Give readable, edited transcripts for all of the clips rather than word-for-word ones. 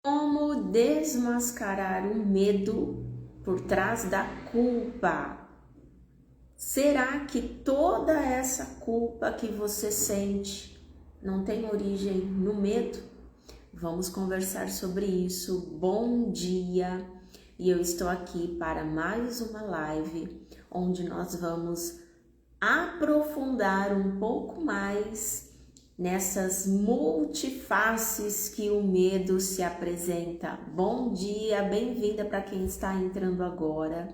Como desmascarar o medo por trás da culpa? Será que toda essa culpa que você sente não tem origem no medo? Vamos conversar sobre isso. Bom dia! E eu estou aqui para mais uma live onde nós vamos aprofundar um pouco mais nessas multifaces que o medo se apresenta. Bom dia, bem-vinda para quem está entrando agora.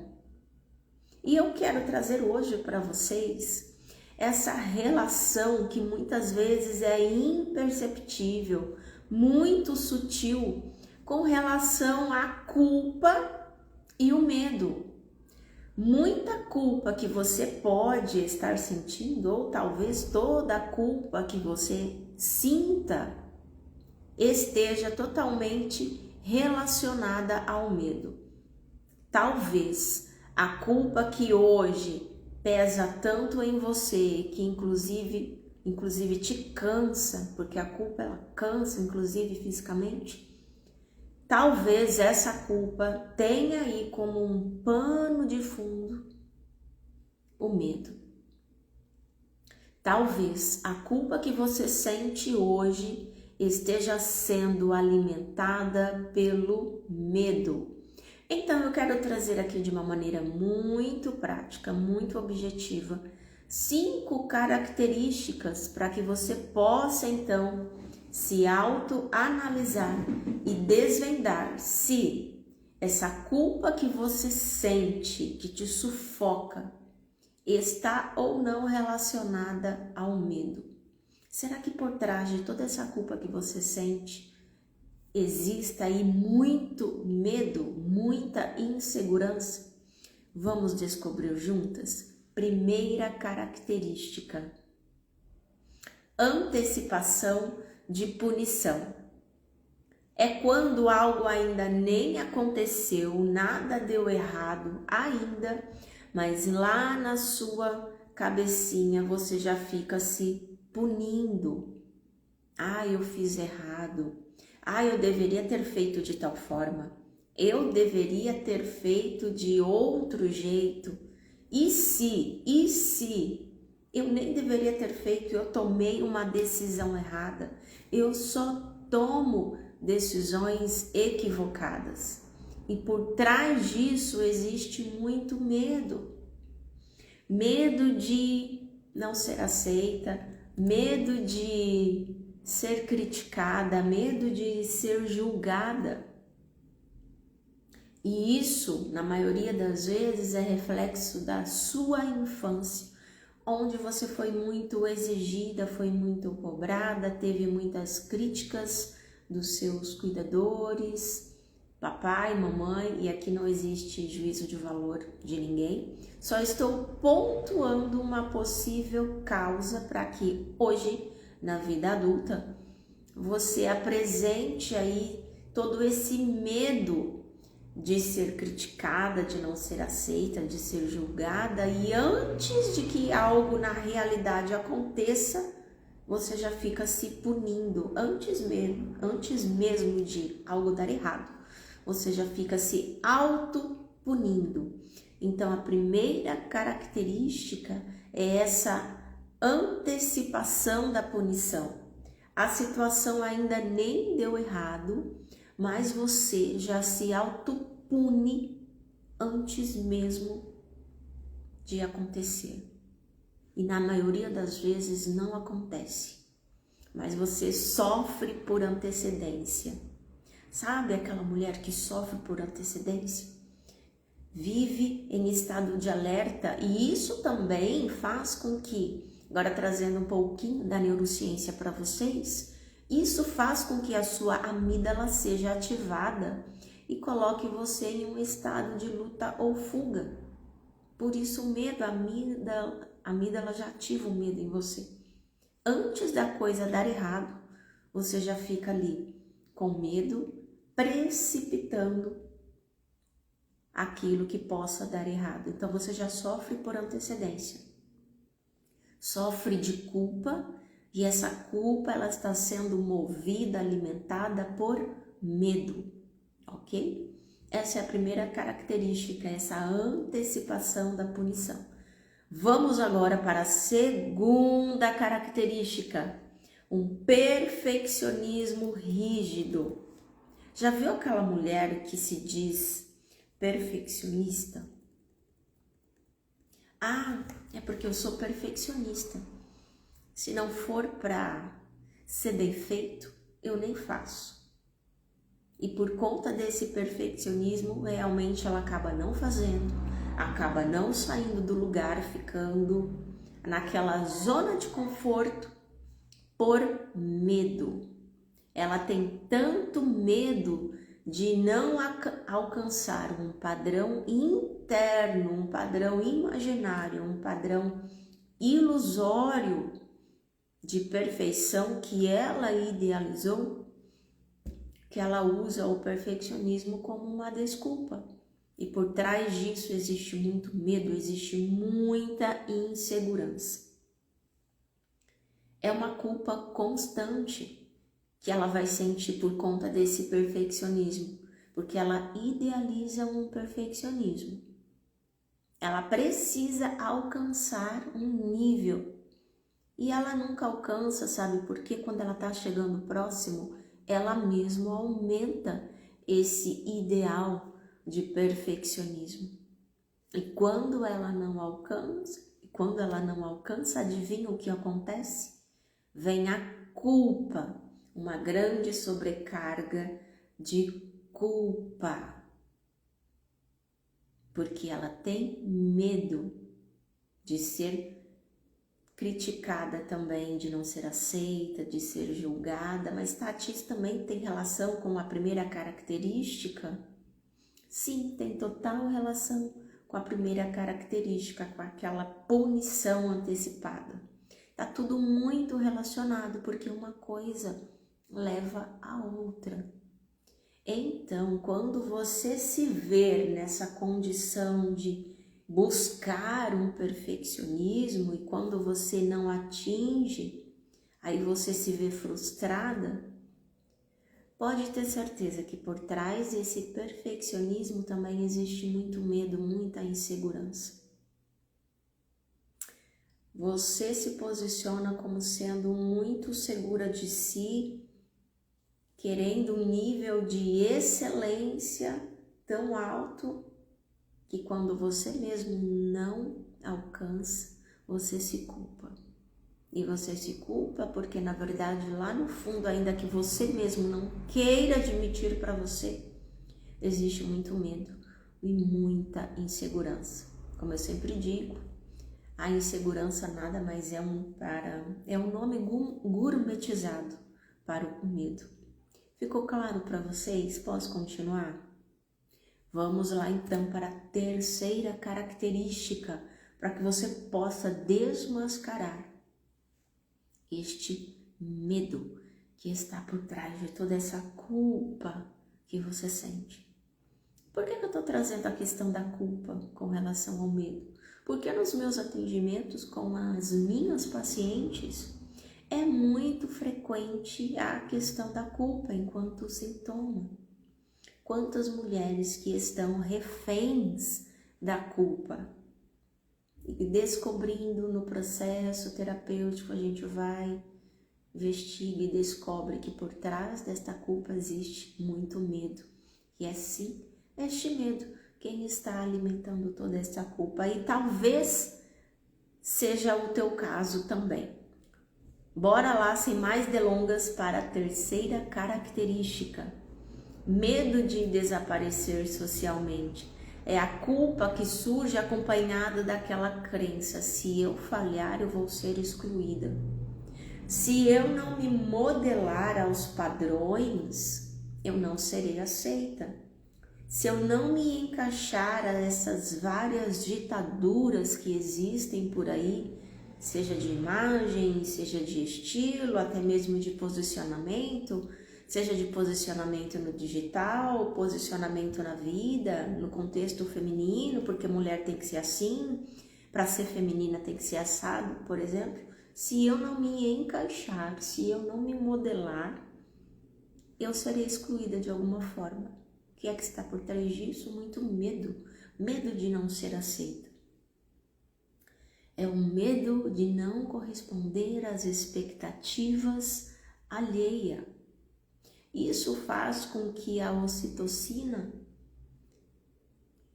E eu quero trazer hoje para vocês essa relação que muitas vezes é imperceptível, muito sutil, com relação à culpa e o medo. Muita culpa que você pode estar sentindo, ou talvez toda a culpa que você sinta, esteja totalmente relacionada ao medo. Talvez a culpa que hoje pesa tanto em você, que inclusive te cansa, porque a culpa ela cansa, inclusive fisicamente. Talvez essa culpa tenha aí como um pano de fundo o medo. Talvez a culpa que você sente hoje esteja sendo alimentada pelo medo. Então eu quero trazer aqui de uma maneira muito prática, muito objetiva, 5 características para que você possa então se autoanalisar e desvendar se essa culpa que você sente, que te sufoca, está ou não relacionada ao medo. Será que por trás de toda essa culpa que você sente, existe aí muito medo, muita insegurança? Vamos descobrir juntas? Primeira característica: antecipação de punição. É quando algo ainda nem aconteceu, nada deu errado ainda, mas lá na sua cabecinha você já fica se punindo. Ah, eu fiz errado. Ah, eu deveria ter feito de tal forma. Eu deveria ter feito de outro jeito. E se eu nem deveria ter feito, eu tomei uma decisão errada. Eu só tomo decisões equivocadas. E por trás disso existe muito medo. Medo de não ser aceita, medo de ser criticada, medo de ser julgada. E isso, na maioria das vezes, é reflexo da sua infância, onde você foi muito exigida, foi muito cobrada, teve muitas críticas dos seus cuidadores, papai, mamãe, e aqui não existe juízo de valor de ninguém. Só estou pontuando uma possível causa para que hoje, na vida adulta, você apresente aí todo esse medo de ser criticada, de não ser aceita, de ser julgada, e antes de que algo na realidade aconteça, você já fica se punindo, antes mesmo de algo dar errado, você já fica se auto-punindo. Então a primeira característica é essa antecipação da punição. A situação ainda nem deu errado, mas você já se autopune antes mesmo de acontecer. E na maioria das vezes não acontece, mas você sofre por antecedência. Sabe aquela mulher que sofre por antecedência? Vive em estado de alerta, e isso também faz com que, agora trazendo um pouquinho da neurociência para vocês, isso faz com que a sua amígdala seja ativada e coloque você em um estado de luta ou fuga. Por isso o medo, a amígdala já ativa o medo em você. Antes da coisa dar errado, você já fica ali com medo, precipitando aquilo que possa dar errado. Então você já sofre por antecedência. Sofre de culpa. E essa culpa ela está sendo movida, alimentada por medo, ok? Essa é a primeira característica, essa antecipação da punição. Vamos agora para a segunda característica, um perfeccionismo rígido. Já viu aquela mulher que se diz perfeccionista? Ah, é porque eu sou perfeccionista. Se não for para ser bem feito, eu nem faço. E por conta desse perfeccionismo, realmente ela acaba não fazendo, acaba não saindo do lugar, ficando naquela zona de conforto por medo. Ela tem tanto medo de não alcançar um padrão interno, um padrão imaginário, um padrão ilusório de perfeição que ela idealizou, que ela usa o perfeccionismo como uma desculpa. E por trás disso existe muito medo, existe muita insegurança. É uma culpa constante que ela vai sentir por conta desse perfeccionismo, porque ela idealiza um perfeccionismo. Ela precisa alcançar um nível e ela nunca alcança, sabe por quê? Quando ela está chegando próximo, ela mesma aumenta esse ideal de perfeccionismo. E quando ela não alcança, adivinha o que acontece? Vem a culpa, uma grande sobrecarga de culpa. Porque ela tem medo de ser criticada também, de não ser aceita, de ser julgada. Mas Tati, isso também tem relação com a primeira característica? Sim, tem total relação com a primeira característica, com aquela punição antecipada. Tá tudo muito relacionado, porque uma coisa leva a outra. Então, quando você se vê nessa condição de buscar um perfeccionismo e quando você não atinge, aí você se vê frustrada, pode ter certeza que por trás desse perfeccionismo também existe muito medo, muita insegurança. Você se posiciona como sendo muito segura de si, querendo um nível de excelência tão alto que quando você mesmo não alcança, você se culpa. E você se culpa porque, na verdade, lá no fundo, ainda que você mesmo não queira admitir para você, existe muito medo e muita insegurança. Como eu sempre digo, a insegurança nada mais é um nome gourmetizado para o medo. Ficou claro para vocês? Posso continuar? Vamos lá então para a terceira característica, para que você possa desmascarar este medo que está por trás de toda essa culpa que você sente. Por que eu estou trazendo a questão da culpa com relação ao medo? Porque nos meus atendimentos com as minhas pacientes é muito frequente a questão da culpa enquanto sintoma. Quantas mulheres que estão reféns da culpa e descobrindo no processo terapêutico, a gente vai, investiga e descobre que por trás desta culpa existe muito medo. E é sim, este medo quem está alimentando toda essa culpa. E talvez seja o teu caso também. Bora lá, sem mais delongas, para a terceira característica. Medo de desaparecer socialmente. É a culpa que surge acompanhada daquela crença: se eu falhar, eu vou ser excluída. Se eu não me modelar aos padrões, eu não serei aceita. Se eu não me encaixar a essas várias ditaduras que existem por aí, seja de imagem, seja de estilo, até mesmo de posicionamento, seja de posicionamento no digital, posicionamento na vida, no contexto feminino, porque mulher tem que ser assim, para ser feminina tem que ser assado, por exemplo. Se eu não me encaixar, se eu não me modelar eu serei excluída de alguma forma. O que é que está por trás disso? Muito medo. Medo de não ser aceita. É o medo de não corresponder às expectativas alheias. Isso faz com que a ocitocina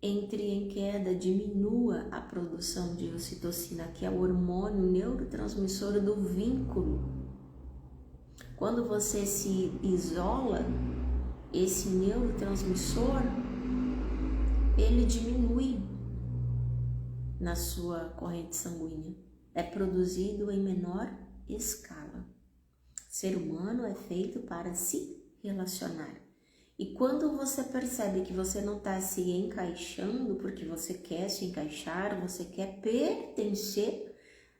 entre em queda, diminua a produção de ocitocina, que é o hormônio neurotransmissor do vínculo. Quando você se isola, esse neurotransmissor, ele diminui na sua corrente sanguínea. É produzido em menor escala. O ser humano é feito para se relacionar. E quando você percebe que você não está se encaixando, porque você quer se encaixar, você quer pertencer,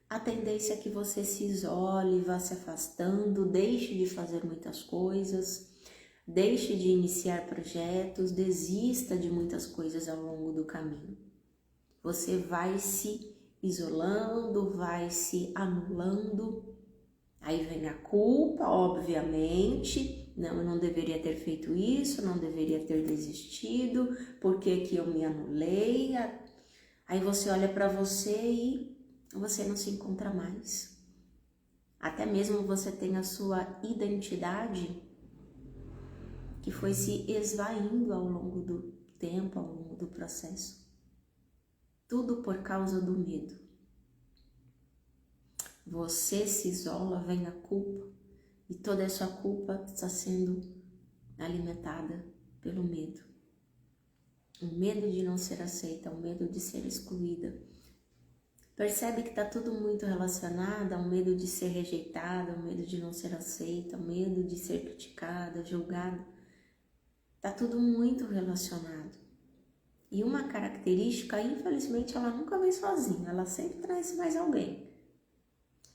a tendência é que você se isole, vá se afastando, deixe de fazer muitas coisas, deixe de iniciar projetos, desista de muitas coisas ao longo do caminho. Você vai se isolando, vai se anulando. Aí vem a culpa, obviamente. Não, eu não deveria ter feito isso, não deveria ter desistido, por que que eu me anulei? Aí você olha para você e você não se encontra mais. Até mesmo você tem a sua identidade que foi se esvaindo ao longo do tempo, ao longo do processo. Tudo por causa do medo. Você se isola, vem a culpa. E toda essa culpa está sendo alimentada pelo medo. O medo de não ser aceita, o medo de ser excluída. Percebe que está tudo muito relacionado ao medo de ser rejeitada, ao medo de não ser aceita, ao medo de ser criticada, julgada. Está tudo muito relacionado. E uma característica, infelizmente, ela nunca vem sozinha, ela sempre traz mais alguém.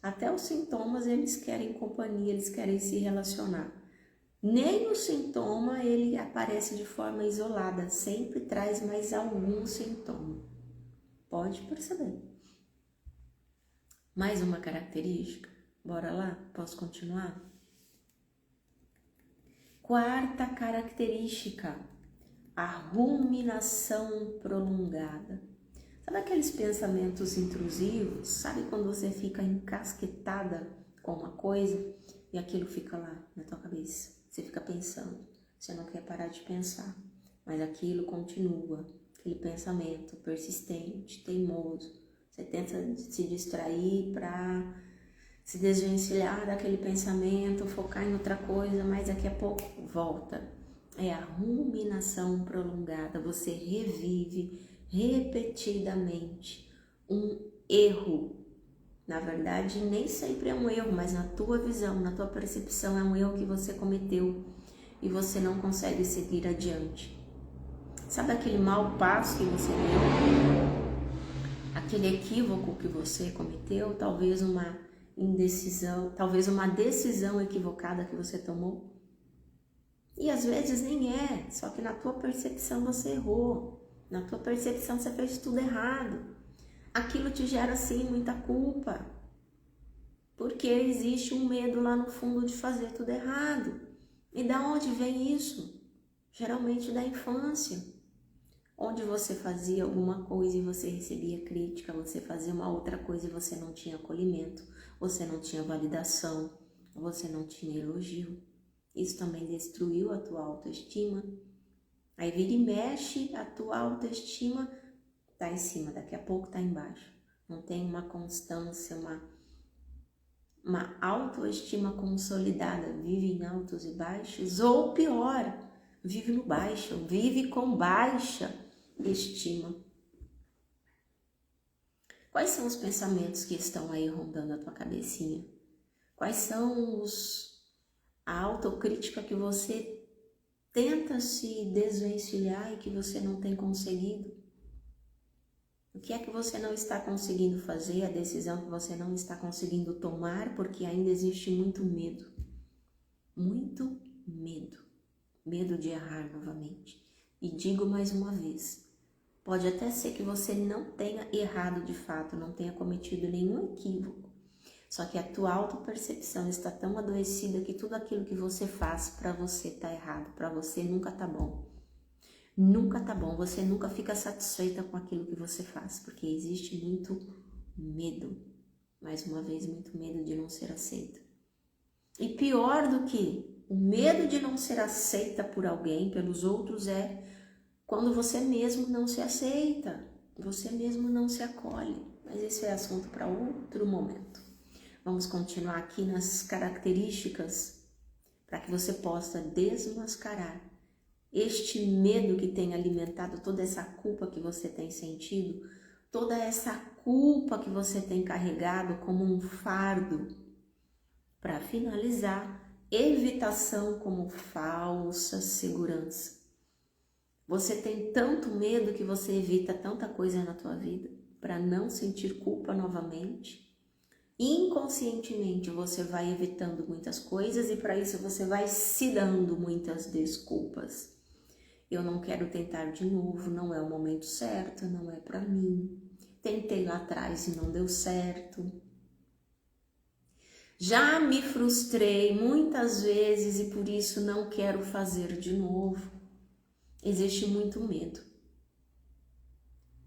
Até os sintomas, eles querem companhia, eles querem se relacionar. Nem o sintoma, ele aparece de forma isolada, sempre traz mais algum sintoma. Pode perceber. Mais uma característica? Bora lá? Posso continuar? Quarta característica, a ruminação prolongada. Sabe aqueles pensamentos intrusivos? Sabe quando você fica encasquetada com uma coisa e aquilo fica lá na tua cabeça? Você fica pensando, você não quer parar de pensar, mas aquilo continua, aquele pensamento persistente, teimoso. Você tenta se distrair para se desvencilhar daquele pensamento, focar em outra coisa, mas daqui a pouco volta. É a ruminação prolongada, você revive repetidamente um erro. Na verdade, nem sempre é um erro, mas na tua visão, na tua percepção, é um erro que você cometeu e você não consegue seguir adiante. Sabe aquele mau passo que você deu? Aquele equívoco que você cometeu? Talvez uma indecisão, talvez uma decisão equivocada que você tomou? E às vezes nem é, só que na tua percepção você errou. Na tua percepção você fez tudo errado. Aquilo te gera sim muita culpa. Porque existe um medo lá no fundo de fazer tudo errado. E da onde vem isso? Geralmente da infância. Onde você fazia alguma coisa e você recebia crítica, você fazia uma outra coisa e você não tinha acolhimento, você não tinha validação, você não tinha elogio. Isso também destruiu a tua autoestima. Aí vira e mexe, a tua autoestima tá em cima, daqui a pouco tá embaixo. Não tem uma constância, uma autoestima consolidada, vive em altos e baixos, ou pior, vive no baixo, vive com baixa estima. Quais são os pensamentos que estão aí rondando a tua cabecinha? Quais são a autocrítica que você tenta se desvencilhar e que você não tem conseguido? O que é que você não está conseguindo fazer? A decisão que você não está conseguindo tomar porque ainda existe muito medo. Muito medo. Medo de errar novamente. E digo mais uma vez, pode até ser que você não tenha errado de fato, não tenha cometido nenhum equívoco, Só que a tua autopercepção está tão adoecida que tudo aquilo que você faz para você tá errado, para você nunca tá bom. Nunca tá bom, você nunca fica satisfeita com aquilo que você faz, porque existe muito medo. Mais uma vez, muito medo de não ser aceita. E pior do que o medo de não ser aceita por alguém, pelos outros, é quando você mesmo não se aceita, você mesmo não se acolhe. Mas esse é assunto para outro momento. Vamos continuar aqui nas características para que você possa desmascarar este medo que tem alimentado toda essa culpa que você tem sentido, toda essa culpa que você tem carregado como um fardo. Para finalizar, evitação como falsa segurança. Você tem tanto medo que você evita tanta coisa na tua vida para não sentir culpa novamente. Inconscientemente você vai evitando muitas coisas e para isso você vai se dando muitas desculpas. Eu não quero tentar de novo, não é o momento certo, não é para mim. Tentei lá atrás e não deu certo. Já me frustrei muitas vezes e por isso não quero fazer de novo. Existe muito medo.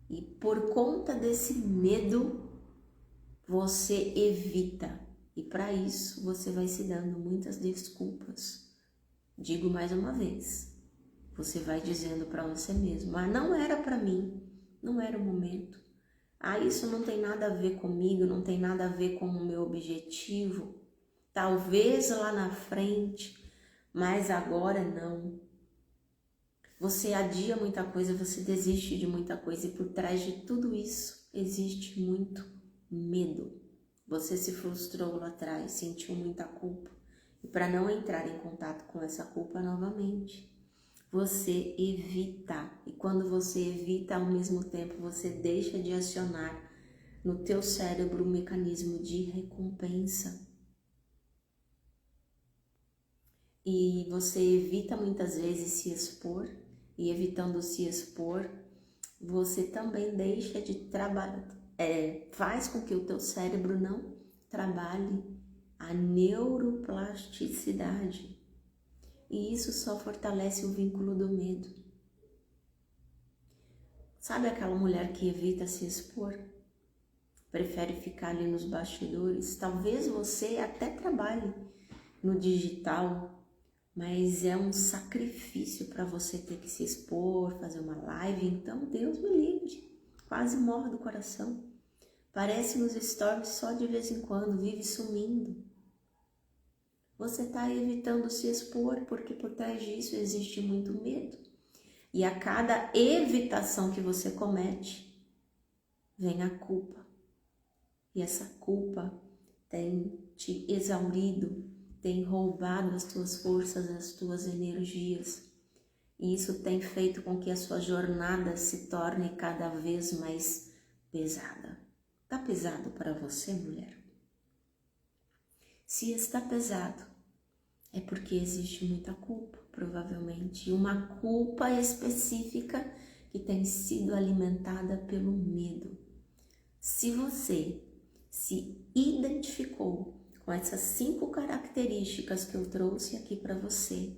E por conta desse medo, você evita. E para isso, você vai se dando muitas desculpas. Digo mais uma vez. Você vai dizendo para você mesmo, não era para mim, não era o momento. Isso não tem nada a ver comigo, não tem nada a ver com o meu objetivo. Talvez lá na frente, mas agora não. Você adia muita coisa, você desiste de muita coisa e por trás de tudo isso existe muito medo. Você se frustrou lá atrás, sentiu muita culpa e para não entrar em contato com essa culpa novamente, você evita. E quando você evita, ao mesmo tempo você deixa de acionar no teu cérebro um mecanismo de recompensa. E você evita muitas vezes se expor. E evitando se expor, você também deixa de trabalhar, faz com que o teu cérebro não trabalhe a neuroplasticidade. E isso só fortalece o vínculo do medo. Sabe aquela mulher que evita se expor? Prefere ficar ali nos bastidores? Talvez você até trabalhe no digital, mas é um sacrifício para você ter que se expor, fazer uma live, então Deus me livre, quase morre do coração. Parece nos stories só de vez em quando, vive sumindo. Você está evitando se expor porque por trás disso existe muito medo. E a cada evitação que você comete, vem a culpa. E essa culpa tem te exaurido, tem roubado as tuas forças, as tuas energias. E isso tem feito com que a sua jornada se torne cada vez mais pesada. Está pesado para você, mulher? Se está pesado, é porque existe muita culpa, provavelmente. E uma culpa específica que tem sido alimentada pelo medo. Se você se identificou com essas 5 características que eu trouxe aqui para você,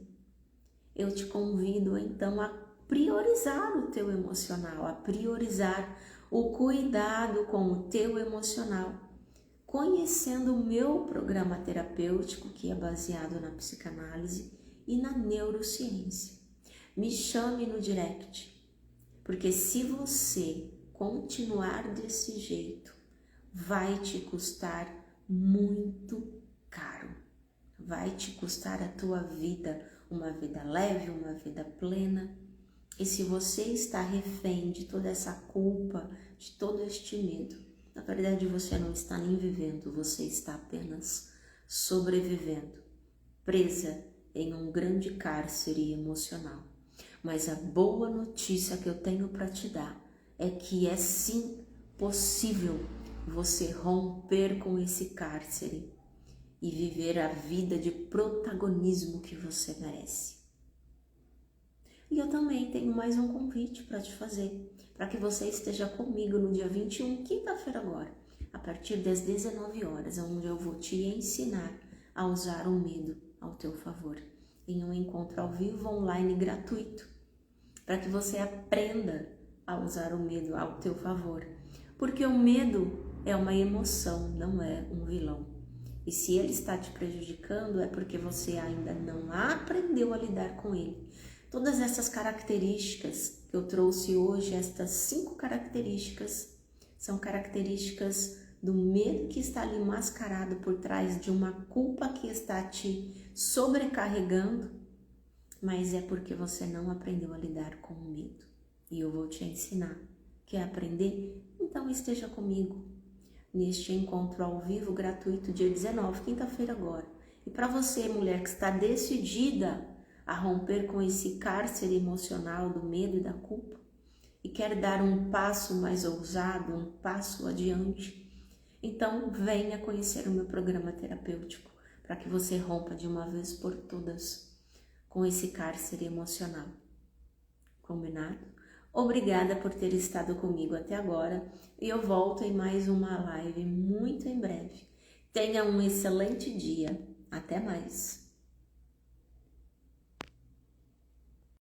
eu te convido então a priorizar o teu emocional, a priorizar o cuidado com o teu emocional, conhecendo o meu programa terapêutico, que é baseado na psicanálise e na neurociência. Me chame no direct, porque se você continuar desse jeito, vai te custar muito caro. Vai te custar a tua vida, uma vida leve, uma vida plena. E se você está refém de toda essa culpa, de todo este medo, na verdade você não está nem vivendo, você está apenas sobrevivendo, presa em um grande cárcere emocional. Mas a boa notícia que eu tenho para te dar é que é sim possível você romper com esse cárcere e viver a vida de protagonismo que você merece. E eu também tenho mais um convite para te fazer, para que você esteja comigo no dia 21, quinta-feira agora, a partir das 19 horas, onde eu vou te ensinar a usar o medo ao teu favor, em um encontro ao vivo, online, gratuito, para que você aprenda a usar o medo ao teu favor, porque o medo é uma emoção, não é um vilão. E se ele está te prejudicando, é porque você ainda não aprendeu a lidar com ele. Todas essas características que eu trouxe hoje, estas 5 características, são características do medo que está ali mascarado por trás de uma culpa que está te sobrecarregando, mas é porque você não aprendeu a lidar com o medo. E eu vou te ensinar. Quer aprender? Então esteja comigo neste encontro ao vivo gratuito, dia 19, quinta-feira agora. E para você, mulher que está decidida a romper com esse cárcere emocional do medo e da culpa e quer dar um passo mais ousado, um passo adiante, então venha conhecer o meu programa terapêutico para que você rompa de uma vez por todas com esse cárcere emocional. Combinado? Obrigada por ter estado comigo até agora e eu volto em mais uma live muito em breve. Tenha um excelente dia. Até mais!